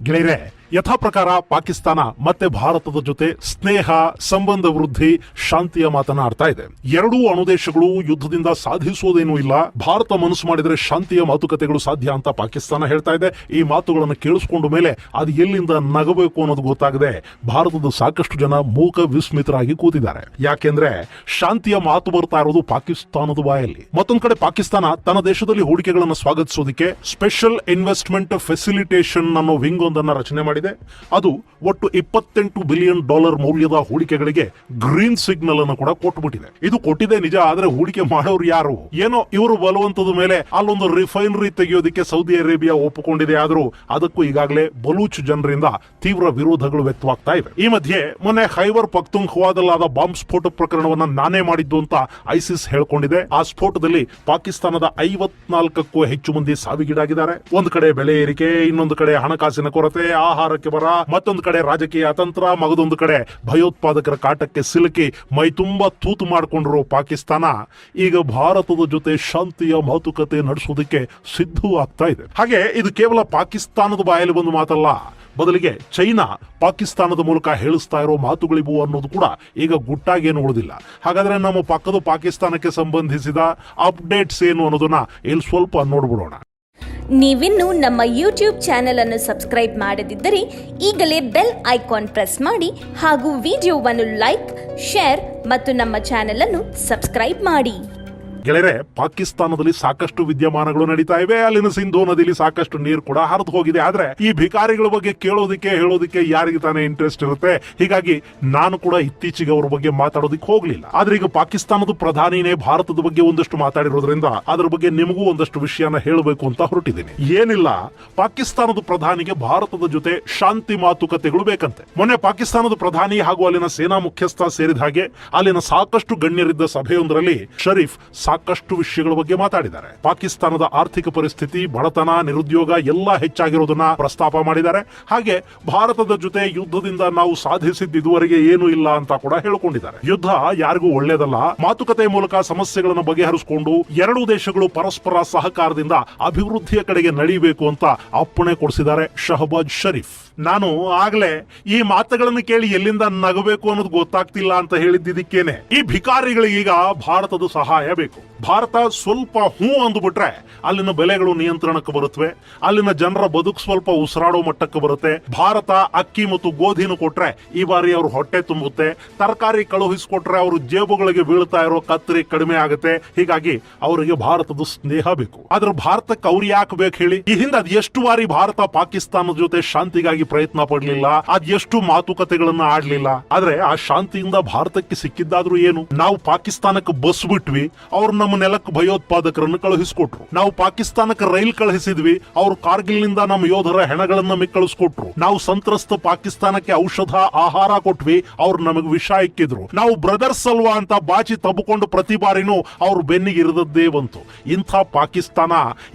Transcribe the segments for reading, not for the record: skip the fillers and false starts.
ಗೆಳೆಯರೆ, ಯಥಾ ಪ್ರಕಾರ ಪಾಕಿಸ್ತಾನ ಮತ್ತೆ ಭಾರತದ ಜೊತೆ ಸ್ನೇಹ, ಸಂಬಂಧ ವೃದ್ಧಿ, ಶಾಂತಿಯ ಮಾತನ್ನ ಆಡ್ತಾ ಇದೆ. ಎರಡೂ ಅಣುದೇಶಗಳು ಯುದ್ಧದಿಂದ ಸಾಧಿಸುವುದೇನೂ ಇಲ್ಲ, ಭಾರತ ಮನಸ್ಸು ಮಾಡಿದರೆ ಶಾಂತಿಯ ಮಾತುಕತೆಗಳು ಸಾಧ್ಯ ಅಂತ ಪಾಕಿಸ್ತಾನ ಹೇಳ್ತಾ ಇದೆ. ಈ ಮಾತುಗಳನ್ನು ಕೇಳಿಸ್ಕೊಂಡ ಮೇಲೆ ಅದು ಎಲ್ಲಿಂದ ನಗಬೇಕು ಅನ್ನೋದು ಗೊತ್ತಾಗದೆ ಭಾರತದ ಸಾಕಷ್ಟು ಜನ ಮೂಕ ವಿಸ್ಮಿತರಾಗಿ ಕೂತಿದ್ದಾರೆ. ಯಾಕೆಂದ್ರೆ ಶಾಂತಿಯ ಮಾತು ಬರ್ತಾ ಇರೋದು ಪಾಕಿಸ್ತಾನದ ಬಾಯಲ್ಲಿ. ಮತ್ತೊಂದು ಕಡೆ ಪಾಕಿಸ್ತಾನ ತನ್ನ ದೇಶದಲ್ಲಿ ಹೂಡಿಕೆಗಳನ್ನು ಸ್ವಾಗತಿಸೋದಕ್ಕೆ ಸ್ಪೆಷಲ್ ಇನ್ವೆಸ್ಟ್ಮೆಂಟ್ ಫೆಸಿಲಿಟೇಷನ್ ಅನ್ನೋ ವಿಂಗ್ ಒಂದನ್ನು ರಚನೆ ಮಾಡಿದೆ. ಅದು ಒಟ್ಟು $28 ಬಿಲಿಯನ್ ಮೌಲ್ಯದ ಹೂಡಿಕೆಗಳಿಗೆ ಗ್ರೀನ್ ಸಿಗ್ನಲ್ ಅನ್ನು ಕೂಡ ಕೊಟ್ಟುಬಿಟ್ಟಿದೆ. ಇದು ಕೊಟ್ಟಿದೆ ನಿಜ, ಆದ್ರೆ ಹೂಡಿಕೆ ಮಾಡೋರು ಯಾರು? ಏನೋ ಇವರು ಬಲವಂತದ ಮೇಲೆ ಅಲ್ಲೊಂದು ರಿಫೈನರಿ ತೆಗೆಯೋದಕ್ಕೆ ಸೌದಿ ಅರೇಬಿಯಾ ಒಪ್ಪಿಕೊಂಡಿದೆ. ಆದರೂ ಅದಕ್ಕೂ ಈಗಾಗಲೇ ಬಲೂಚ್ ಜನರಿಂದ ತೀವ್ರ ವಿರೋಧಗಳು ವ್ಯಕ್ತವಾಗ್ತಾ ಇವೆ. ಈ ಮಧ್ಯೆ ಮೊನ್ನೆ ಖೈಬರ್ ಪಖ್ತೂನ್ಖ್ವಾದಲ್ಲಾದ ಬಾಂಬ್ ಸ್ಫೋಟ ಪ್ರಕರಣವನ್ನ ನಾನೇ ಮಾಡಿದ್ದು ಅಂತ ಐಸಿಸ್ ಹೇಳ್ಕೊಂಡಿದೆ. ಆ ಸ್ಫೋಟದಲ್ಲಿ ಪಾಕಿಸ್ತಾನದ 54ಕ್ಕೂ ಹೆಚ್ಚು ಮಂದಿ ಸಾವಿಗೀಡಾಗಿದ್ದಾರೆ. ಒಂದು ಕಡೆ ಬೆಲೆ ಏರಿಕೆ, ಇನ್ನೊಂದು ಕಡೆ ಹಣಕಾಸಿನ ಕೊರತೆ, ಆಹಾರಕ್ಕೆ ಬರ, ಮತ್ತೊಂದು ಕಡೆ ರಾಜಕೀಯ ಅತಂತ್ರ, ಮಗದೊಂದು ಕಡೆ ಭಯೋತ್ಪಾದಕರ ಕಾಟಕ್ಕೆ ಸಿಲುಕಿ ಮೈ ತುಂಬಾ ತೂತು ಮಾಡಿಕೊಂಡಿರೋ ಪಾಕಿಸ್ತಾನ ಈಗ ಭಾರತದ ಜೊತೆ ಶಾಂತಿಯ ಮಾತುಕತೆ ನಡೆಸೋದಕ್ಕೆ ಸಿದ್ಧವಾಗ್ತಾ ಇದೆ. ಹಾಗೆ ಇದು ಕೇವಲ ಪಾಕಿಸ್ತಾನದ ಬಾಯಲ್ಲಿ ಬಂದು ಮಾತಲ್ಲ, ಬದಲಿಗೆ ಚೈನಾ ಪಾಕಿಸ್ತಾನದ ಮೂಲಕ ಹೇಳಿಸ್ತಾ ಇರೋ ಮಾತುಗಳಿವು ಅನ್ನೋದು ಕೂಡ ಈಗ ಗುಟ್ಟಾಗೇನು ಉಳಿದಿಲ್ಲ. ಹಾಗಾದ್ರೆ ನಮ್ಮ ಪಕ್ಕದ ಪಾಕಿಸ್ತಾನಕ್ಕೆ ಸಂಬಂಧಿಸಿದ ಅಪ್ಡೇಟ್ಸ್ ಏನು ಅನ್ನೋದನ್ನ ಇಲ್ಲಿ ಸ್ವಲ್ಪ ನೋಡ್ಬಿಡೋಣ. ನೀವಿನ್ನು ನಮ್ಮ ಯೂಟ್ಯೂಬ್ ಚಾನೆಲ್ ಅನ್ನು ಸಬ್ಸ್ಕ್ರೈಬ್ ಮಾಡದಿದ್ದರೆ ಈಗಲೇ ಬೆಲ್ ಐಕಾನ್ ಪ್ರೆಸ್ ಮಾಡಿ ಹಾಗೂ ವಿಡಿಯೋವನ್ನು ಲೈಕ್, ಶೇರ್ ಮತ್ತು ನಮ್ಮ ಚಾನೆಲ್ ಅನ್ನು ಸಬ್ಸ್ಕ್ರೈಬ್ ಮಾಡಿ. ಗೆಳೆಯರೆ, ಪಾಕಿಸ್ತಾನದಲ್ಲಿ ಸಾಕಷ್ಟು ವಿದ್ಯಮಾನಗಳು ನಡೀತಾ ಇವೆ. ಅಲ್ಲಿನ ಸಿಂಧೂ ನದಿಲಿ ಸಾಕಷ್ಟು ನೀರು ಕೂಡ ಹರಿದು ಹೋಗಿದೆ. ಆದ್ರೆ ಈ ಭಿಕಾರಿಗಳ ಬಗ್ಗೆ ಕೇಳೋದಕ್ಕೆ ಹೇಳೋದಕ್ಕೆ ಯಾರಿಗೆ ತಾನೇ ಇಂಟ್ರೆಸ್ಟ್ ಇರುತ್ತೆ? ಹೀಗಾಗಿ ನಾನು ಕೂಡ ಇತ್ತೀಚೆಗೆ ಅವ್ರ ಬಗ್ಗೆ ಮಾತಾಡೋದಕ್ಕೆ ಹೋಗ್ಲಿಲ್ಲ. ಆದ್ರೆ ಈಗ ಪಾಕಿಸ್ತಾನದ ಪ್ರಧಾನಿನೇ ಭಾರತದ ಬಗ್ಗೆ ಒಂದಷ್ಟು ಮಾತಾಡಿರೋದ್ರಿಂದ ಅದ್ರ ಬಗ್ಗೆ ನಿಮಗೂ ಒಂದಷ್ಟು ವಿಷಯನ ಹೇಳಬೇಕು ಅಂತ ಹೊರಟಿದ್ದೀನಿ. ಏನಿಲ್ಲ, ಪಾಕಿಸ್ತಾನದ ಪ್ರಧಾನಿಗೆ ಭಾರತದ ಜೊತೆ ಶಾಂತಿ ಮಾತುಕತೆಗಳು ಬೇಕಂತೆ. ಮೊನ್ನೆ ಪಾಕಿಸ್ತಾನದ ಪ್ರಧಾನಿ ಹಾಗೂ ಅಲ್ಲಿನ ಸೇನಾ ಮುಖ್ಯಸ್ಥ ಸೇರಿದ ಹಾಗೆ ಅಲ್ಲಿನ ಸಾಕಷ್ಟು ಗಣ್ಯರಿದ್ದ ಸಭೆಯೊಂದರಲ್ಲಿ ಶರೀಫ್ ಸಾಕಷ್ಟು ವಿಷಯಗಳ ಬಗ್ಗೆ ಮಾತಾಡಿದ್ದಾರೆ. ಪಾಕಿಸ್ತಾನದ ಆರ್ಥಿಕ ಪರಿಸ್ಥಿತಿ, ಬಡತನ, ನಿರುದ್ಯೋಗ ಎಲ್ಲ ಹೆಚ್ಚಾಗಿರೋದನ್ನ ಪ್ರಸ್ತಾಪ ಮಾಡಿದ್ದಾರೆ. ಹಾಗೆ ಭಾರತದ ಜೊತೆ ಯುದ್ಧದಿಂದ ನಾವು ಸಾಧಿಸಿದ್ದು ಇದುವರೆಗೆ ಏನೂ ಇಲ್ಲ ಅಂತ ಕೂಡ ಹೇಳಿಕೊಂಡಿದ್ದಾರೆ. ಯುದ್ಧ ಯಾರಿಗೂ ಒಳ್ಳೇದಲ್ಲ, ಮಾತುಕತೆ ಮೂಲಕ ಸಮಸ್ಯೆಗಳನ್ನು ಬಗೆಹರಿಸಿಕೊಂಡು ಎರಡೂ ದೇಶಗಳು ಪರಸ್ಪರ ಸಹಕಾರದಿಂದ ಅಭಿವೃದ್ಧಿಯ ಕಡೆಗೆ ನಡೀಬೇಕು ಅಂತ ಅಪ್ಪಣೆ ಕೊಡಿಸಿದ್ದಾರೆ ಶಹಬಾಜ್ ಶರೀಫ್. ನಾನು ಆಗ್ಲೇ ಈ ಮಾತುಗಳನ್ನು ಕೇಳಿ ಎಲ್ಲಿಂದ ನಗಬೇಕು ಅನ್ನೋದು ಗೊತ್ತಾಗ್ತಿಲ್ಲ ಅಂತ ಹೇಳಿದ್ದಕ್ಕೇನೆ ಈ ಭಿಕಾರಿಗಳಿಗೀಗ ಭಾರತದ ಸಹಾಯ ಬೇಕು. ಭಾರತ ಸ್ವಲ್ಪ ಹೂ ಅಂದುಬಿಟ್ರೆ ಅಲ್ಲಿನ ಬೆಲೆಗಳು ನಿಯಂತ್ರಣಕ್ಕೆ ಬರುತ್ತವೆ, ಅಲ್ಲಿನ ಜನರ ಬದುಕು ಸ್ವಲ್ಪ ಉಸಿರಾಡೋ ಮಟ್ಟಕ್ಕೆ ಬರುತ್ತೆ. ಭಾರತ ಅಕ್ಕಿ ಮತ್ತು ಗೋಧಿನ ಕೊಟ್ರೆ ಈ ಬಾರಿ ಅವ್ರ ಹೊಟ್ಟೆ ತುಂಬುತ್ತೆ. ತರಕಾರಿ ಕಳುಹಿಸಿಕೊಟ್ರೆ ಅವ್ರ ಜೇಬುಗಳಿಗೆ ಬೀಳ್ತಾ ಇರೋ ಕತ್ತರಿ ಕಡಿಮೆ ಆಗುತ್ತೆ. ಹೀಗಾಗಿ ಅವರಿಗೆ ಭಾರತದ ಸ್ನೇಹ ಬೇಕು. ಆದ್ರೆ ಭಾರತಕ್ಕೆ ಅವ್ರು ಯಾಕೆ ಬೇಕು ಹೇಳಿ? ಈ ಹಿಂದೆ ಅದ್ ಎಷ್ಟು ಬಾರಿ ಭಾರತ ಪಾಕಿಸ್ತಾನದ ಜೊತೆ ಶಾಂತಿಗಾಗಿ ಪ್ರಯತ್ನ ಪಡಲಿಲ್ಲ, ಅದೆಷ್ಟು ಮಾತುಕತೆಗಳನ್ನ ಆಡ್ಲಿಲ್ಲ. ಆದ್ರೆ ಆ ಶಾಂತಿಯಿಂದ ಭಾರತಕ್ಕೆ ಸಿಕ್ಕಿದ್ದಾದ್ರೂ ಏನು? ನಾವು ಪಾಕಿಸ್ತಾನಕ್ಕೆ ಬಸ್ ಬಿಟ್ವಿ, ಅವ್ರು ನಮ್ಮ ನೆಲಕ್ಕೆ ಭಯೋತ್ಪಾದಕರನ್ನು ಕಳುಹಿಸಿಕೊಟ್ರು. ನಾವು ಪಾಕಿಸ್ತಾನಕ್ಕೆ ರೈಲ್ ಕಳುಹಿಸಿದ್ವಿ, ಅವ್ರು ಕಾರ್ಗಿಲ್ ನಿಂದ ನಮ್ಮ ಯೋಧರ ಹೆಣಗಳನ್ನ ಮಿಕ್ಕಳಿಸ್ಕೊಟ್ರು. ನಾವು ಸಂತ್ರಸ್ತ ಪಾಕಿಸ್ತಾನಕ್ಕೆ ಔಷಧ, ಆಹಾರ ಕೊಟ್ವಿ, ಅವ್ರು ನಮಗೆ ವಿಷ ಇಕ್ಕಿದ್ರು. ನಾವು ಬ್ರದರ್ಸ್ ಅಲ್ವಾ ಅಂತ ಬಾಚಿ ತಬ್ಕೊಂಡು ಪ್ರತಿ ಬಾರಿನೂ ಅವ್ರು ಬೆನ್ನಿಗೆ ಇರದದ್ದೇ ಬಂತು. ಇಂಥ ಪಾಕಿಸ್ತಾನ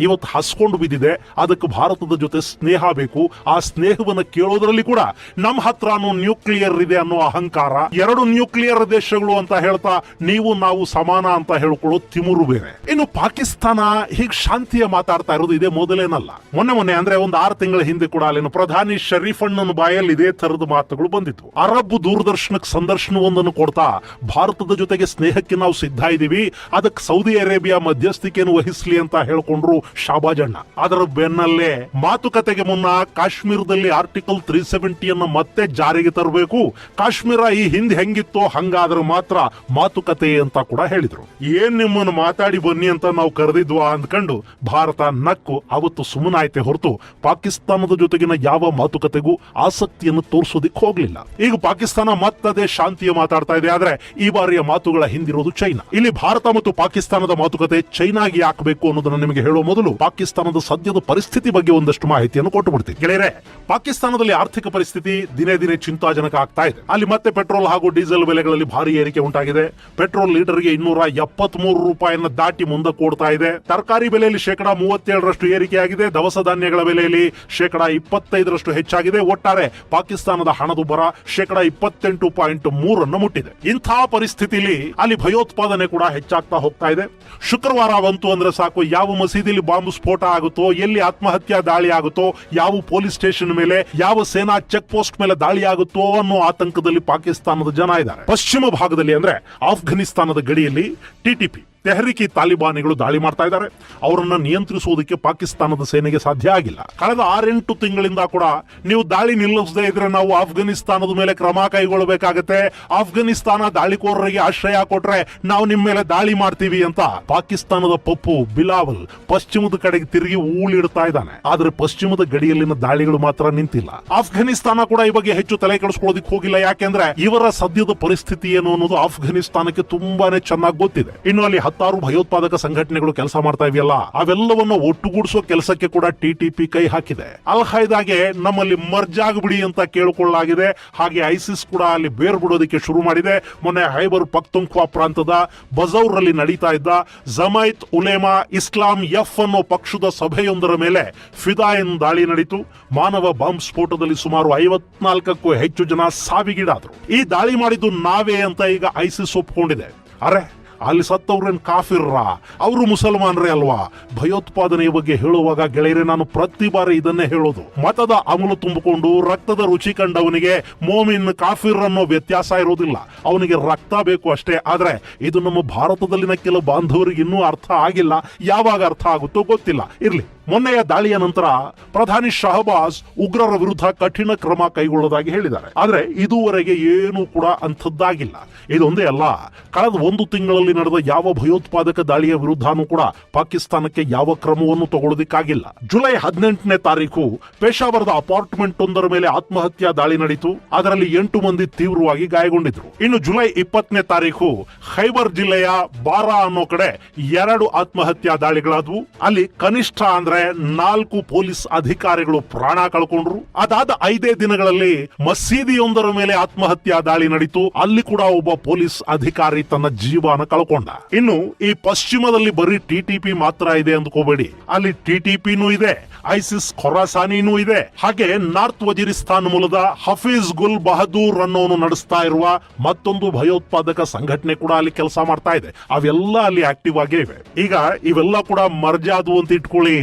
ಇವತ್ತು ಹಸ್ಕೊಂಡು ಬಿದ್ದಿದೆ. ಅದಕ್ಕೆ ಭಾರತದ ಜೊತೆ ಸ್ನೇಹ ಬೇಕು. ಆ ಸ್ನೇಹವನ್ನು ಕೇಳೋದ್ರಲ್ಲಿ ಕೂಡ ನಮ್ಮ ಹತ್ರನೂ ನ್ಯೂಕ್ಲಿಯರ್ ಇದೆ ಅನ್ನೋ ಅಹಂಕಾರ, ಎರಡು ನ್ಯೂಕ್ಲಿಯರ್ ದೇಶಗಳು ಅಂತ ಹೇಳ್ತಾ ನೀವು ನಾವು ಸಮಾನ ಅಂತ ಹೇಳ್ಕೊಳ್ಳೋ ತಿಮುರು ಬೇರೆ. ಇನ್ನು ಪಾಕಿಸ್ತಾನ ಹೀಗೆ ಶಾಂತಿಯ ಮಾತಾಡ್ತಾ ಇರೋದು ಇದೇ ಮೊದಲೇನಲ್ಲ. ಮೊನ್ನೆ ಅಂದ್ರೆ ಒಂದು 6 ತಿಂಗಳ ಹಿಂದೆ ಕೂಡ ಅಲ್ಲಿನ ಪ್ರಧಾನಿ ಶರೀಫ್ ಅಣ್ಣನ ಬಾಯಲ್ಲಿ ಇದೇ ತರದ ಮಾತುಗಳು ಬಂದಿತ್ತು. ಅರಬ್ ದೂರದರ್ಶನಕ್ಕೆ ಸಂದರ್ಶನವೊಂದನ್ನು ಕೊಡ್ತಾ ಭಾರತದ ಜೊತೆಗೆ ಸ್ನೇಹಕ್ಕೆ ನಾವು ಸಿದ್ಧ ಇದ್ದೀವಿ, ಅದಕ್ಕೆ ಸೌದಿ ಅರೇಬಿಯಾ ಮಧ್ಯಸ್ಥಿಕೆಯನ್ನು ವಹಿಸಲಿ ಅಂತ ಹೇಳ್ಕೊಂಡ್ರು ಶಾಬಾಜ್ ಅಣ್ಣ. ಅದರ ಬೆನ್ನಲ್ಲೇ ಮಾತುಕತೆಗೆ ಮುನ್ನ ಕಾಶ್ಮೀರದಲ್ಲಿ ಆರ್ಟಿಕಲ್ 370 ಅನ್ನು ಮತ್ತೆ ಜಾರಿಗೆ ತರಬೇಕು, ಕಾಶ್ಮೀರ ಈ ಹಿಂದೆ ಹೆಂಗಿತ್ತೋ ಹಂಗಾದ್ರೆ ಮಾತ್ರ ಮಾತುಕತೆ ಅಂತ ಕೂಡ ಹೇಳಿದ್ರು. ಏನ್ ನಿಮ್ಮನ್ನು ಮಾತಾಡಿ ಬನ್ನಿ ಅಂತ ನಾವು ಕರೆದಿದ್ವಾ ಅಂದ್ಕೊಂಡು ಭಾರತ ನಕ್ಕು ಅವತ್ತು ಸುಮ್ಮನಾಯ್ತೆ ಹೊರತು ಪಾಕಿಸ್ತಾನದ ಜೊತೆಗಿನ ಯಾವ ಮಾತುಕತೆಗೂ ಆಸಕ್ತಿಯನ್ನು ತೋರಿಸೋದಿಕ್ ಹೋಗ್ಲಿಲ್ಲ. ಈಗ ಪಾಕಿಸ್ತಾನ ಮತ್ತದೇ ಶಾಂತಿಯ ಮಾತಾಡ್ತಾ ಇದೆ. ಆದ್ರೆ ಈ ಬಾರಿಯ ಮಾತುಗಳ ಹಿಂದಿರೋದು ಚೈನಾ. ಇಲ್ಲಿ ಭಾರತ ಮತ್ತು ಪಾಕಿಸ್ತಾನದ ಮಾತುಕತೆ ಚೈನಾಗೆ ಹಾಕಬೇಕು ಅನ್ನೋದನ್ನ ನಿಮಗೆ ಹೇಳೋ ಮೊದಲು ಪಾಕಿಸ್ತಾನದ ಸದ್ಯದ ಪರಿಸ್ಥಿತಿ ಬಗ್ಗೆ ಒಂದಷ್ಟು ಮಾಹಿತಿಯನ್ನು ಕೊಟ್ಟು ಬಿಡ್ತೀನಿ. ಗೆಳೆಯರೆ, ಪಾಕಿಸ್ತಾನದಲ್ಲಿ ಆರ್ಥಿಕ ಪರಿಸ್ಥಿತಿ ದಿನೇ ದಿನೇ ಚಿಂತಾಜನಕ ಆಗ್ತಾ ಇದೆ. ಅಲ್ಲಿ ಮತ್ತೆ ಪೆಟ್ರೋಲ್ ಹಾಗೂ ಡೀಸೆಲ್ ಬೆಲೆಗಳಲ್ಲಿ ಭಾರಿ ಏರಿಕೆ ಉಂಟಾಗಿದೆ. ಪೆಟ್ರೋಲ್ ಲೀಟರ್ಗೆ 273 ರೂಪಾಯಿಯನ್ನ ದಾಟಿ ಮುಂದಕ್ಕೆ ಓಡ್ತಾ ಇದೆ. ತರಕಾರಿ ಬೆಲೆಯಲ್ಲಿ 37% ಏರಿಕೆಯಾಗಿದೆ. ದವಸ ಧಾನ್ಯಗಳ ಬೆಲೆಯಲ್ಲಿ 25% ಹೆಚ್ಚಾಗಿದೆ. ಒಟ್ಟಾರೆ ಪಾಕಿಸ್ತಾನದ ಹಣದುಬ್ಬರ 28.3 ಮುಟ್ಟಿದೆ. ಇಂಥ ಪರಿಸ್ಥಿತಿಯಲ್ಲಿ ಅಲ್ಲಿ ಭಯೋತ್ಪಾದನೆ ಕೂಡ ಹೆಚ್ಚಾಗ್ತಾ ಹೋಗ್ತಾ ಇದೆ. ಶುಕ್ರವಾರ ಬಂತು ಅಂದ್ರೆ ಸಾಕು, ಯಾವ ಮಸೀದಿಲಿ ಬಾಂಬ್ ಸ್ಫೋಟ ಆಗುತ್ತೋ, ಎಲ್ಲಿ ಆತ್ಮಹತ್ಯಾ ದಾಳಿ ಆಗುತ್ತೋ, ಯಾವ ಪೊಲೀಸ್ ಸ್ಟೇಷನ್ ಮೇಲೆ, ಯಾವ ಸೇನಾ ಚೆಕ್ ಪೋಸ್ಟ್ ಮೇಲೆ ದಾಳಿ ಆಗುತ್ತೋ ಅನ್ನೋ ಆತಂಕದಲ್ಲಿ ಪಾಕಿಸ್ತಾನದ ಜನ ಇದ್ದಾರೆ. ಪಶ್ಚಿಮ ಭಾಗದಲ್ಲಿ ಅಂದ್ರೆ ಆಫ್ಘನಿಸ್ತಾನದ ಗಡಿಯಲ್ಲಿ ಟಿಟಿಪಿ ತೆಹರಿಕಿ ತಾಲಿಬಾನಿಗಳು ದಾಳಿ ಮಾಡ್ತಾ ಇದ್ದಾರೆ. ಅವರನ್ನ ನಿಯಂತ್ರಿಸುವುದಕ್ಕೆ ಪಾಕಿಸ್ತಾನದ ಸೇನೆಗೆ ಸಾಧ್ಯ ಆಗಿಲ್ಲ. ಕಳೆದ 6-8 ತಿಂಗಳಿಂದ ಕೂಡ ನೀವು ದಾಳಿ ನಿಲ್ಲಿಸದೇ ಇದ್ರೆ ನಾವು ಆಫ್ಘನಿಸ್ತಾನದ ಮೇಲೆ ಕ್ರಮ ಕೈಗೊಳ್ಳಬೇಕಾಗತ್ತೆ, ಆಫ್ಘನಿಸ್ತಾನ ದಾಳಿಕೋರರಿಗೆ ಆಶ್ರಯ ಕೊಟ್ರೆ ನಾವು ನಿಮ್ಮ ಮೇಲೆ ದಾಳಿ ಮಾಡ್ತೀವಿ ಅಂತ ಪಾಕಿಸ್ತಾನದ ಪಪ್ಪು ಬಿಲಾವಲ್ ಪಶ್ಚಿಮದ ಕಡೆಗೆ ತಿರುಗಿ ಊಳಿಡ್ತಾ ಇದ್ದಾನೆ. ಆದ್ರೆ ಪಶ್ಚಿಮದ ಗಡಿಯಲ್ಲಿನ ದಾಳಿಗಳು ಮಾತ್ರ ನಿಂತಿಲ್ಲ. ಆಫ್ಘನಿಸ್ತಾನ ಕೂಡ ಈ ಬಗ್ಗೆ ಹೆಚ್ಚು ತಲೆ ಕೆಡಿಸ್ಕೊಳ್ಳೋದಕ್ಕೆ ಹೋಗಿಲ್ಲ. ಯಾಕೆಂದ್ರೆ ಇವರ ಸದ್ಯದ ಪರಿಸ್ಥಿತಿ ಏನು ಅನ್ನೋದು ಆಫ್ಘನಿಸ್ತಾನಕ್ಕೆ ತುಂಬಾನೇ ಚೆನ್ನಾಗಿ ಗೊತ್ತಿದೆ. ಇನ್ನು ಅಲ್ಲಿ 16 ಭಯೋತ್ಪಾದಕ ಸಂಘಟನೆಗಳು ಕೆಲಸ ಮಾಡ್ತಾ ಇವೆಯಲ್ಲ, ಅವೆಲ್ಲವನ್ನ ಒಟ್ಟುಗೂಡಿಸೋ ಕೆಲಸಕ್ಕೆ ಕೂಡ ಟಿಟಿಪಿ ಕೈ ಹಾಕಿದೆ. ಅಲ್ ಖೈದಾಗೆ ನಮ್ಮಲ್ಲಿ ಮರ್ಜ್ ಆಗ್ಬಿಡಿ ಅಂತ ಕೇಳಿಕೊಳ್ಳಲಾಗಿದೆ. ಹಾಗೆ ಐಸಿಸ್ ಕೂಡ ಅಲ್ಲಿ ಬೇರ್ ಬಿಡೋದಕ್ಕೆ ಶುರು ಮಾಡಿದೆ. ಮೊನ್ನೆ ಹೈಬರ್ ಪಖ್ತೂನ್ಖ್ವಾ ಪ್ರಾಂತದ ಬಜೌರ್ ರಲ್ಲಿ ನಡೀತಾ ಇದ್ದ ಜಮೈತ್ ಉಲೇಮಾ ಇಸ್ಲಾಂ ಎಫ್ ಅನ್ನೋ ಪಕ್ಷದ ಸಭೆಯೊಂದರ ಮೇಲೆ ಫಿದಾಯಿನ್ ದಾಳಿ ನಡೀತು. ಮಾನವ ಬಾಂಬ್ ಸ್ಫೋಟದಲ್ಲಿ ಸುಮಾರು 54ಕ್ಕೂ ಹೆಚ್ಚು ಜನ ಸಾವಿಗೀಡಾದ್ರು. ಈ ದಾಳಿ ಮಾಡಿದ್ದು ನಾವೇ ಅಂತ ಈಗ ಐಸಿಸ್ ಒಪ್ಕೊಂಡಿದೆ. ಅರೆ, ಅಲ್ಲಿ ಸತ್ತವ್ರೇನ್ ಕಾಫಿರ್ರ, ಅವರು ಮುಸಲ್ಮಾನರೇ ಅಲ್ವಾ? ಭಯೋತ್ಪಾದನೆಯ ಬಗ್ಗೆ ಹೇಳುವಾಗ ಗೆಳೆಯರೆ, ನಾನು ಪ್ರತಿ ಬಾರಿ ಇದನ್ನೇ ಹೇಳೋದು. ಮತದ ಅಮಲು ತುಂಬಿಕೊಂಡು ರಕ್ತದ ರುಚಿ ಕಂಡವನಿಗೆ ಮೋಮಿನ್ ಕಾಫಿರ್ ಅನ್ನೋ ವ್ಯತ್ಯಾಸ ಇರೋದಿಲ್ಲ. ಅವನಿಗೆ ರಕ್ತ ಬೇಕು ಅಷ್ಟೇ. ಆದ್ರೆ ಇದು ನಮ್ಮ ಭಾರತದಲ್ಲಿನ ಕೆಲ ಬಾಂಧವರಿಗೆ ಇನ್ನೂ ಅರ್ಥ ಆಗಿಲ್ಲ. ಯಾವಾಗ ಅರ್ಥ ಆಗುತ್ತೋ ಗೊತ್ತಿಲ್ಲ. ಇರ್ಲಿ. ಮೊನ್ನೆಯ ದಾಳಿಯ ನಂತರ ಪ್ರಧಾನಿ ಶಹಬಾಜ್ ಉಗ್ರರ ವಿರುದ್ಧ ಕಠಿಣ ಕ್ರಮ ಕೈಗೊಳ್ಳೋದಾಗಿ ಹೇಳಿದ್ದಾರೆ. ಆದ್ರೆ ಇದುವರೆಗೆ ಏನೂ ಕೂಡ ಅಂಥದ್ದಾಗಿಲ್ಲ. ಇದೊಂದೇ ಅಲ್ಲ, ಕಳೆದ 1 ತಿಂಗಳಲ್ಲಿ ನಡೆದ ಯಾವ ಭಯೋತ್ಪಾದಕ ದಾಳಿಯ ವಿರುದ್ಧನೂ ಕೂಡ ಪಾಕಿಸ್ತಾನಕ್ಕೆ ಯಾವ ಕ್ರಮವನ್ನು ತಗೊಳ್ಳೋದಕ್ಕಾಗಿಲ್ಲ. ಜುಲೈ 18ನೇ ತಾರೀಕು ಪೇಶಾವರದ ಅಪಾರ್ಟ್ಮೆಂಟ್ ಒಂದರ ಮೇಲೆ ಆತ್ಮಹತ್ಯಾ ದಾಳಿ ನಡೆಯಿತು. ಅದರಲ್ಲಿ 8 ಮಂದಿ ತೀವ್ರವಾಗಿ ಗಾಯಗೊಂಡಿದ್ರು. ಇನ್ನು ಜುಲೈ 20ನೇ ತಾರೀಕು ಖೈಬರ್ ಜಿಲ್ಲೆಯ ಬಾರಾ ಅನ್ನೋ ಕಡೆ 2 ಆತ್ಮಹತ್ಯಾ ದಾಳಿಗಳಾದವು. ಅಲ್ಲಿ ಕನಿಷ್ಠ ಅಂದ್ರೆ 4 ಪೊಲೀಸ್ ಅಧಿಕಾರಿಗಳು ಪ್ರಾಣ ಕಳ್ಕೊಂಡ್ರು. ಅದಾದ 5 ದಿನಗಳಲ್ಲಿ ಮಸೀದಿಯೊಂದರ ಮೇಲೆ ಆತ್ಮಹತ್ಯಾ ದಾಳಿ ನಡೀತು. ಅಲ್ಲಿ ಕೂಡ ಒಬ್ಬ ಪೊಲೀಸ್ ಅಧಿಕಾರಿ ತನ್ನ ಜೀವನ ಕಳ್ಕೊಂಡ. ಇನ್ನು ಈ ಪಶ್ಚಿಮದಲ್ಲಿ ಬರೀ ಟಿಟಿಪಿ ಮಾತ್ರ ಇದೆ ಅಂದ್ಕೋಬೇಡಿ. ಅಲ್ಲಿ ಟಿಟಿಪಿನೂ ಇದೆ, ಐಸಿಸ್ ಖೊರಾಸಾನಿನೂ ಇದೆ. ಹಾಗೆ ನಾರ್ತ್ ವಜಿರಿಸ್ತಾನ್ ಮೂಲದ ಹಫೀಜ್ ಗುಲ್ ಬಹದೂರ್ ಅನ್ನೋನು ನಡೆಸ್ತಾ ಇರುವ ಮತ್ತೊಂದು ಭಯೋತ್ಪಾದಕ ಸಂಘಟನೆ ಕೂಡ ಅಲ್ಲಿ ಕೆಲಸ ಮಾಡ್ತಾ ಇದೆ. ಅವೆಲ್ಲ ಅಲ್ಲಿ ಆಕ್ಟಿವ್ ಆಗೇ ಇವೆ. ಈಗ ಇವೆಲ್ಲ ಕೂಡ ಮರ್ಜಾದು ಅಂತ ಇಟ್ಕೊಳ್ಳಿ.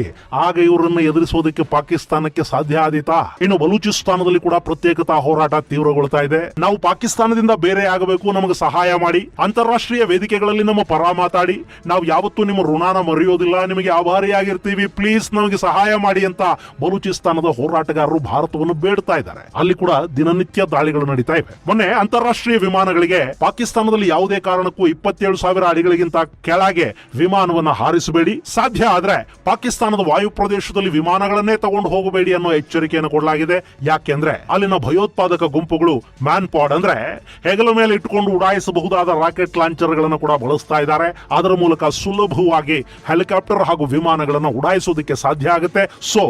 ಆಗ ಇವರನ್ನ ಎದುರಿಸೋದಕ್ಕೆ ಪಾಕಿಸ್ತಾನಕ್ಕೆ ಸಾಧ್ಯ ಆದೀತಾ? ಇನ್ನು ಬಲೂಚಿಸ್ತಾನದಲ್ಲಿ ಕೂಡ ಪ್ರತ್ಯೇಕತಾ ಹೋರಾಟ ತೀವ್ರಗೊಳ್ತಾ ಇದೆ. ನಾವು ಪಾಕಿಸ್ತಾನದಿಂದ ಬೇರೆ ಆಗಬೇಕು, ನಮಗೆ ಸಹಾಯ ಮಾಡಿ, ಅಂತಾರಾಷ್ಟ್ರೀಯ ವೇದಿಕೆಗಳಲ್ಲಿ ನಮ್ಮ ಪರ ಮಾತಾಡಿ, ನಾವು ಯಾವತ್ತೂ ನಿಮ್ಮ ಋಣಾನ ಮರೆಯೋದಿಲ್ಲ, ನಿಮಗೆ ಆಭಾರಿಯಾಗಿರ್ತೀವಿ, ಪ್ಲೀಸ್ ನಮಗೆ ಸಹಾಯ ಮಾಡಿ ಅಂತ ಬಲೂಚಿಸ್ತಾನದ ಹೋರಾಟಗಾರರು ಭಾರತವನ್ನು ಬೇಡ್ತಾ ಇದ್ದಾರೆ. ಅಲ್ಲಿ ಕೂಡ ದಿನನಿತ್ಯ ದಾಳಿಗಳು ನಡೀತಾ ಇವೆ. ಮೊನ್ನೆ ಅಂತಾರಾಷ್ಟ್ರೀಯ ವಿಮಾನಗಳಿಗೆ ಪಾಕಿಸ್ತಾನದಲ್ಲಿ ಯಾವುದೇ ಕಾರಣಕ್ಕೂ 27,000 ಅಡಿಗಳಿಗಿಂತ ಕೆಳಗೆ ವಿಮಾನವನ್ನು ಹಾರಿಸಬೇಡಿ, ಸಾಧ್ಯ ಆದ್ರೆ ಪಾಕಿಸ್ತಾನದ ವಾಯು ಪ್ರದೇಶದಲ್ಲಿ ವಿಮಾನಗಳನ್ನೇ ತಗೊಂಡು ಹೋಗಬೇಡಿ ಅನ್ನೋ ಎಚ್ಚರಿಕೆಯನ್ನು ಕೊಡಲಾಗಿದೆ. ಯಾಕೆಂದ್ರೆ ಅಲ್ಲಿನ ಭಯೋತ್ಪಾದಕ ಗುಂಪುಗಳು ಮ್ಯಾನ್ ಪಾಡ್ ಅಂದ್ರೆ ಹೆಗಲ ಮೇಲೆ ಇಟ್ಟುಕೊಂಡು ಉಡಾಯಿಸಬಹುದಾದ ರಾಕೆಟ್ ಲಾಂಚರ್ ಗಳನ್ನು ಕೂಡ ಬಳಸ್ತಾ ಇದ್ದಾರೆ. ಅದರ ಮೂಲಕ ಸುಲಭವಾಗಿ ಹೆಲಿಕಾಪ್ಟರ್ ಹಾಗೂ ವಿಮಾನಗಳನ್ನು ಉಡಾಯಿಸೋದಕ್ಕೆ ಸಾಧ್ಯ ಆಗುತ್ತೆ. ಸೊ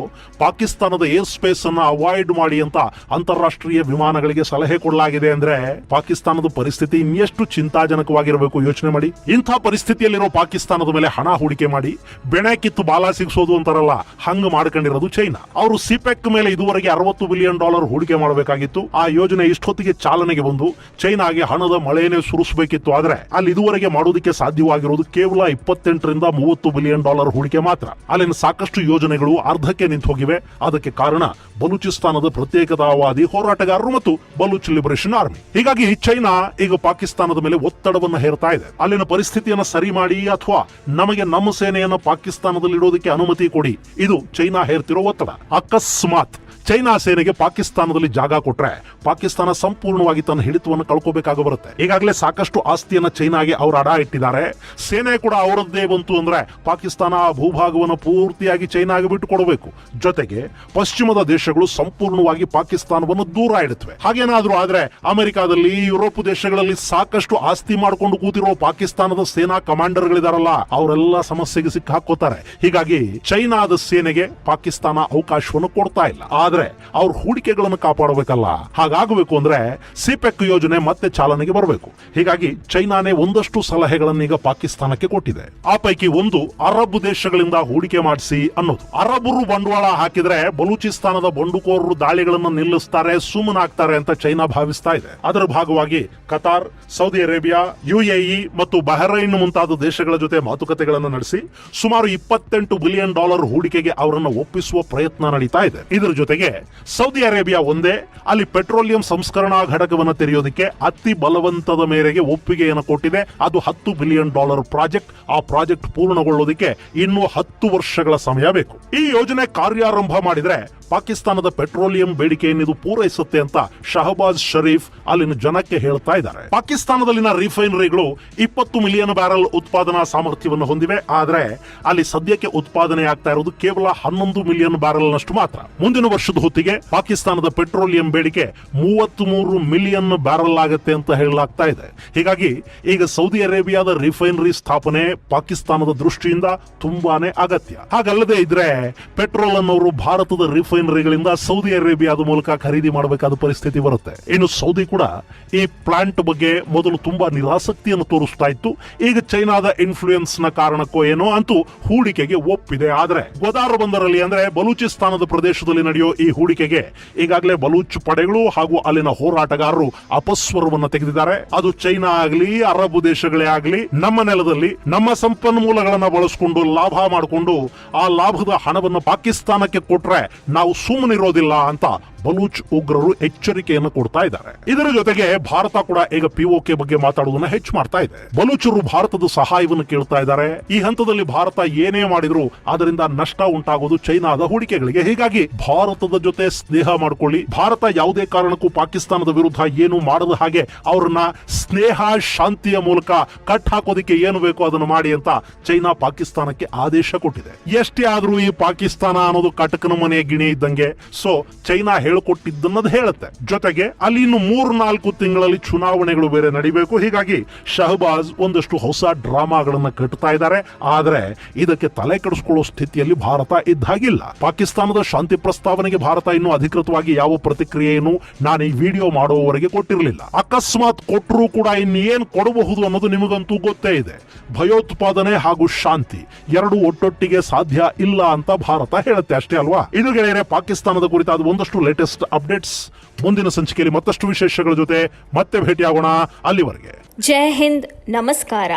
ಪಾಕಿಸ್ತಾನದ ಏರ್ ಸ್ಪೇಸ್ ಅನ್ನ ಅವಾಯ್ಡ್ ಮಾಡಿ ಅಂತ ಅಂತಾರಾಷ್ಟ್ರೀಯ ವಿಮಾನಗಳಿಗೆ ಸಲಹೆ ಕೊಡಲಾಗಿದೆ. ಅಂದ್ರೆ ಪಾಕಿಸ್ತಾನದ ಪರಿಸ್ಥಿತಿ ಇನ್ನೆಷ್ಟು ಚಿಂತಾಜನಕವಾಗಿರಬೇಕು ಯೋಚನೆ ಮಾಡಿ. ಇಂಥ ಪರಿಸ್ಥಿತಿಯಲ್ಲಿರೋ ಪಾಕಿಸ್ತಾನದ ಮೇಲೆ ಹಣ ಹೂಡಿಕೆ ಮಾಡಿ ಬೆಳೆ ಕಿತ್ತು ಬಾಲ ಸಿಗಿಸೋದು ಅಂತಾರಲ್ಲ, ಹಂಗ ಮಾಡ್ಕೊಂಡಿರೋದು ಚೈನಾ. ಅವರು ಸಿಪೆಕ್ ಮೇಲೆ ಇದುವರೆಗೆ $60 ಬಿಲಿಯನ್ ಹೂಡಿಕೆ ಮಾಡಬೇಕಾಗಿತ್ತು. ಆ ಯೋಜನೆ ಇಷ್ಟೊತ್ತಿಗೆ ಚಾಲನೆಗೆ ಬಂದು ಚೈನಾಗೆ ಹಣದ ಮಳೆನೇ ಸುರಿಸಬೇಕಿತ್ತು. ಆದ್ರೆ ಅಲ್ಲಿ ಇದುವರೆಗೆ ಮಾಡೋದಕ್ಕೆ ಸಾಧ್ಯವಾಗಿರೋದು ಕೇವಲ $28 ರಿಂದ $30 ಬಿಲಿಯನ್ ಹೂಡಿಕೆ ಮಾತ್ರ. ಅಲ್ಲಿನ ಸಾಕಷ್ಟು ಯೋಜನೆಗಳು ಅರ್ಧಕ್ಕೆ ನಿಂತು ಹೋಗಿವೆ. ಅದಕ್ಕೆ ಕಾರಣ ಬಲೂಚಿಸ್ತಾನದ ಪ್ರತ್ಯೇಕತಾವಾದಿ ಹೋರಾಟಗಾರರು ಮತ್ತು ಬಲೂಚ್ ಲಿಬರೇಷನ್ ಆರ್ಮಿ. ಹೀಗಾಗಿ ಚೈನಾ ಈಗ ಪಾಕಿಸ್ತಾನದ ಮೇಲೆ ಒತ್ತಡವನ್ನು ಹೇರ್ತಾ ಇದೆ. ಅಲ್ಲಿನ ಪರಿಸ್ಥಿತಿಯನ್ನು ಸರಿ ಮಾಡಿ ಅಥವಾ ನಮಗೆ ನಮ್ಮ ಸೇನೆಯನ್ನು ಪಾಕಿಸ್ತಾನದಲ್ಲಿ ಇಡೋದಕ್ಕೆ ಅನುಮತಿ ಕೊಡಿ. ಇದು ಚೈನಾ ಹೇರ್ತಿರೋ ಒತ್ತಡ. ಅಕಸ್ಮಾತ್ ಚೈನಾ ಸೇನೆಗೆ ಪಾಕಿಸ್ತಾನದಲ್ಲಿ ಜಾಗ ಕೊಟ್ರೆ ಪಾಕಿಸ್ತಾನ ಸಂಪೂರ್ಣವಾಗಿ ತನ್ನ ಹಿಡಿತವನ್ನು ಕಳ್ಕೋಬೇಕಾಗಿ ಬರುತ್ತೆ. ಈಗಾಗಲೇ ಸಾಕಷ್ಟು ಆಸ್ತಿಯನ್ನ ಚೈನಾಗೆ ಅವರು ಅಡ ಇಟ್ಟಿದ್ದಾರೆ. ಸೇನೆ ಕೂಡ ಅವರದ್ದೇ ಬಂತು ಅಂದ್ರೆ ಪಾಕಿಸ್ತಾನ ಆ ಭೂಭಾಗವನ್ನು ಪೂರ್ತಿಯಾಗಿ ಚೈನಾಗೆ ಬಿಟ್ಟು ಕೊಡಬೇಕು. ಜೊತೆಗೆ ಪಶ್ಚಿಮದ ದೇಶಗಳು ಸಂಪೂರ್ಣವಾಗಿ ಪಾಕಿಸ್ತಾನವನ್ನು ದೂರ ಇಡುತ್ತವೆ. ಹಾಗೇನಾದ್ರೂ ಆದ್ರೆ ಅಮೆರಿಕಾದಲ್ಲಿ, ಯುರೋಪ್ ದೇಶಗಳಲ್ಲಿ ಸಾಕಷ್ಟು ಆಸ್ತಿ ಮಾಡಿಕೊಂಡು ಕೂತಿರೋ ಪಾಕಿಸ್ತಾನದ ಸೇನಾ ಕಮಾಂಡರ್ಗಳಿದಾರಲ್ಲ, ಅವರೆಲ್ಲ ಸಮಸ್ಯೆಗೆ ಸಿಕ್ಕಾಕೋತಾರೆ. ಹೀಗಾಗಿ ಚೈನಾದ ಸೇನೆಗೆ ಪಾಕಿಸ್ತಾನ ಅವಕಾಶವನ್ನು ಕೊಡ್ತಾ ಇಲ್ಲ. ಆದ್ರೆ ಅವ್ರ ಹೂಡಿಕೆಗಳನ್ನು ಕಾಪಾಡಬೇಕಲ್ಲ. ಹಾಗಾಗಬೇಕು ಅಂದ್ರೆ ಸಿಪೆಕ್ ಯೋಜನೆ ಮತ್ತೆ ಚಾಲನೆಗೆ ಬರಬೇಕು. ಹೀಗಾಗಿ ಚೈನಾನೇ ಒಂದಷ್ಟು ಸಲಹೆಗಳನ್ನು ಈಗ ಪಾಕಿಸ್ತಾನಕ್ಕೆ ಕೊಟ್ಟಿದೆ. ಆ ಪೈಕಿ ಒಂದು ಅರಬ್ ದೇಶಗಳಿಂದ ಹೂಡಿಕೆ ಮಾಡಿಸಿ ಅನ್ನೋದು. ಅರಬರು ಬಂಡವಾಳ ಹಾಕಿದ್ರೆ ಬಲೂಚಿಸ್ತಾನದ ಬಂಡುಕೋರರು ದಾಳಿಗಳನ್ನು ನಿಲ್ಲಿಸ್ತಾರೆ, ಸುಮ್ಮನಾಗ್ತಾರೆ ಅಂತ ಚೈನಾ ಭಾವಿಸ್ತಾ ಇದೆ. ಅದರ ಭಾಗವಾಗಿ ಕತಾರ್, ಸೌದಿ ಅರೇಬಿಯಾ, UAE ಮತ್ತು ಬಹರೈನ್ ಮುಂತಾದ ದೇಶಗಳ ಜೊತೆ ಮಾತುಕತೆಗಳನ್ನು ನಡೆಸಿ ಸುಮಾರು $28 ಬಿಲಿಯನ್ ಹೂಡಿಕೆಗೆ ಅವರನ್ನು ಒಪ್ಪಿಸುವ ಪ್ರಯತ್ನ ನಡೀತಾ ಇದೆ. ಇದರ ಜೊತೆಗೆ ಸೌದಿ ಅರೇಬಿಯಾ ಒಂದೇ ಅಲ್ಲಿ ಪೆಟ್ರೋಲಿಯಂ ಸಂಸ್ಕರಣಾ ಘಟಕವನ್ನು ತೆರೆಯೋದಕ್ಕೆ ಅತಿ ಬಲವಂತದ ಮೇರೆಗೆ ಒಪ್ಪಿಗೆಯನ್ನು ಕೊಟ್ಟಿದೆ. ಅದು $10 ಬಿಲಿಯನ್ ಪ್ರಾಜೆಕ್ಟ್. ಆ ಪ್ರಾಜೆಕ್ಟ್ ಪೂರ್ಣಗೊಳ್ಳೋದಕ್ಕೆ ಇನ್ನೂ 10 ವರ್ಷಗಳ ಸಮಯ ಬೇಕು. ಈ ಯೋಜನೆ ಕಾರ್ಯಾರಂಭ ಮಾಡಿದ್ರೆ ಪಾಕಿಸ್ತಾನದ ಪೆಟ್ರೋಲಿಯಂ ಬೇಡಿಕೆಯನ್ನು ಇದು ಪೂರೈಸುತ್ತೆ ಅಂತ ಶಹಬಾಜ್ ಶರೀಫ್ ಅಲ್ಲಿನ ಜನಕ್ಕೆ ಹೇಳ್ತಾ ಇದ್ದಾರೆ. ಪಾಕಿಸ್ತಾನದಲ್ಲಿನ ರಿಫೈನರಿಗಳು 20 ಮಿಲಿಯನ್ ಬ್ಯಾರಲ್ ಉತ್ಪಾದನಾ ಸಾಮರ್ಥ್ಯವನ್ನು ಹೊಂದಿವೆ. ಆದ್ರೆ ಅಲ್ಲಿ ಸದ್ಯಕ್ಕೆ ಉತ್ಪಾದನೆ ಆಗ್ತಾ ಇರೋದು ಕೇವಲ 11 ಮಿಲಿಯನ್ ಬ್ಯಾರಲ್ ನಷ್ಟು ಮಾತ್ರ. ಮುಂದಿನ ವರ್ಷದ ಹೊತ್ತಿಗೆ ಪಾಕಿಸ್ತಾನದ ಪೆಟ್ರೋಲಿಯಂ ಬೇಡಿಕೆ 33 ಮಿಲಿಯನ್ ಬ್ಯಾರಲ್ ಆಗುತ್ತೆ ಅಂತ ಹೇಳಲಾಗ್ತಾ ಇದೆ. ಹೀಗಾಗಿ ಈಗ ಸೌದಿ ಅರೇಬಿಯಾದ ರಿಫೈನರಿ ಸ್ಥಾಪನೆ ಪಾಕಿಸ್ತಾನದ ದೃಷ್ಟಿಯಿಂದ ತುಂಬಾನೇ ಅಗತ್ಯ. ಹಾಗಲ್ಲದೆ ಇದ್ರೆ ಪೆಟ್ರೋಲ್ ಅನ್ನೋರು ಭಾರತದ ರಿಫೈನರಿಗಳಿಂದ ಸೌದಿ ಅರೇಬಿಯಾದ ಮೂಲಕ ಖರೀದಿ ಮಾಡಬೇಕಾದ ಪರಿಸ್ಥಿತಿ ಬರುತ್ತೆ. ಇನ್ನು ಸೌದಿ ಕೂಡ ಈ ಪ್ಲಾಂಟ್ ಬಗ್ಗೆ ಮೊದಲು ತುಂಬಾ ನಿರಾಸಕ್ತಿಯನ್ನು ತೋರಿಸ್ತಾ ಇತ್ತು. ಈಗ ಚೈನಾದ ಇನ್ಫ್ಲೂಯೆನ್ಸ್ ನ ಕಾರಣಕ್ಕೋ ಏನೋ ಅಂತೂ ಹೂಡಿಕೆಗೆ ಒಪ್ಪಿದೆ. ಆದ್ರೆ ಗೋದಾರು ಬಂದರಲ್ಲಿ ಅಂದ್ರೆ ಬಲೂಚಿಸ್ತಾನದ ಪ್ರದೇಶದಲ್ಲಿ ನಡೆಯೋ ಈ ಹೂಡಿಕೆಗೆ ಈಗಾಗಲೇ ಬಲೂಚ್ ಪಡೆಗಳು ಹಾಗೂ ಅಲ್ಲಿನ ಹೋರಾಟಗಾರರು ಅಪಸ್ವರವನ್ನು ತೆಗೆದಿದ್ದಾರೆ. ಅದು ಚೈನಾ ಆಗಲಿ ಅರಬ್ ದೇಶಗಳೇ ಆಗಲಿ ನಮ್ಮ ನೆಲದಲ್ಲಿ ನಮ್ಮ ಸಂಪನ್ಮೂಲಗಳನ್ನ ಬಳಸಿಕೊಂಡು ಲಾಭ ಮಾಡಿಕೊಂಡು ಆ ಲಾಭದ ಹಣವನ್ನು ಪಾಕಿಸ್ತಾನಕ್ಕೆ ಕೊಟ್ರೆ ನಾವು ಸುಮ್ಮನಿರೋದಿಲ್ಲ ಅಂತ ಬಲೂಚ್ ಉಗ್ರರು ಎಚ್ಚರಿಕೆಯನ್ನು ಕೊಡ್ತಾ ಇದ್ದಾರೆ. ಇದರ ಜೊತೆಗೆ ಭಾರತ ಕೂಡ ಈಗ POK ಬಗ್ಗೆ ಮಾತಾಡುವುದನ್ನ ಹೆಚ್ಚು ಮಾಡ್ತಾ ಇದೆ. ಬಲೂಚರು ಭಾರತದ ಸಹಾಯವನ್ನು ಕೇಳ್ತಾ ಇದ್ದಾರೆ. ಈ ಹಂತದಲ್ಲಿ ಭಾರತ ಏನೇ ಮಾಡಿದ್ರು ಅದರಿಂದ ನಷ್ಟ ಉಂಟಾಗೋದು ಚೈನಾದ ಹೂಡಿಕೆಗಳಿಗೆ. ಹೀಗಾಗಿ ಭಾರತದ ಜೊತೆ ಸ್ನೇಹ ಮಾಡ್ಕೊಳ್ಳಿ. ಭಾರತ ಯಾವುದೇ ಕಾರಣಕ್ಕೂ ಪಾಕಿಸ್ತಾನದ ವಿರುದ್ಧ ಏನು ಮಾಡದ ಹಾಗೆ ಅವರನ್ನ ಸ್ನೇಹ ಶಾಂತಿಯ ಮೂಲಕ ಕಟ್ ಹಾಕೋದಿಕ್ಕೆ ಏನು ಬೇಕೋ ಅದನ್ನು ಮಾಡಿ ಅಂತ ಚೈನಾ ಪಾಕಿಸ್ತಾನಕ್ಕೆ ಆದೇಶ ಕೊಟ್ಟಿದೆ. ಎಷ್ಟೇ ಆದ್ರೂ ಈ ಪಾಕಿಸ್ತಾನ ಅನ್ನೋದು ಕಟಕನ ಮನೆ ಗಿಣಿ ಇದ್ದಂಗೆ. ಸೊ ಚೈನಾ ಹೇಳಿಕೊಟ್ಟಿದ್ದನ್ನದು ಹೇಳುತ್ತೆ. ಜೊತೆಗೆ ಅಲ್ಲಿ ಇನ್ನು 3-4 ತಿಂಗಳಲ್ಲಿ ಚುನಾವಣೆಗಳು ಬೇರೆ ನಡಿಬೇಕು. ಹೀಗಾಗಿ ಶಹಬಾಜ್ ಒಂದಷ್ಟು ಹೊಸ ಡ್ರಾಮಾಗಳನ್ನ ಕಟ್ತಾ ಇದ್ದಾರೆ. ಆದ್ರೆ ಇದಕ್ಕೆ ತಲೆ ಕೆಡಿಸ್ಕೊಳ್ಳೋ ಸ್ಥಿತಿಯಲ್ಲಿ ಭಾರತ ಇದ್ದಾಗಿಲ್ಲ. ಪಾಕಿಸ್ತಾನದ ಶಾಂತಿ ಪ್ರಸ್ತಾವನೆಗೆ ಭಾರತ ಇನ್ನೂ ಅಧಿಕೃತವಾಗಿ ಯಾವ ಪ್ರತಿಕ್ರಿಯೆಯನ್ನು ನಾನು ಈ ವಿಡಿಯೋ ಮಾಡುವವರೆಗೆ ಕೊಟ್ಟಿರಲಿಲ್ಲ. ಅಕಸ್ಮಾತ್ ಕೊಟ್ಟರೂ ಕೂಡ ಇನ್ನೇನ್ ಕೊಡಬಹುದು ಅನ್ನೋದು ನಿಮಗಂತೂ ಗೊತ್ತೇ ಇದೆ. ಭಯೋತ್ಪಾದನೆ ಹಾಗೂ ಶಾಂತಿ ಎರಡು ಒಟ್ಟೊಟ್ಟಿಗೆ ಸಾಧ್ಯ ಇಲ್ಲ ಅಂತ ಭಾರತ ಹೇಳುತ್ತೆ ಅಷ್ಟೇ ಅಲ್ವಾ. ಇದು ಗೆಳೆಯರೆ ಪಾಕಿಸ್ತಾನದ ಕುರಿತಾದ ಒಂದಷ್ಟು ಲೇಟೆಸ್ಟ್ ಅಪ್ಡೇಟ್ಸ್. ಮುಂದಿನ ಸಂಚಿಕೆಯಲ್ಲಿ ಮತ್ತಷ್ಟು ವಿಶೇಷಗಳ ಜೊತೆ ಮತ್ತೆ ಭೇಟಿಯಾಗೋಣ. ಅಲ್ಲಿವರೆಗೆ ಜೈ ಹಿಂದ್, ನಮಸ್ಕಾರ.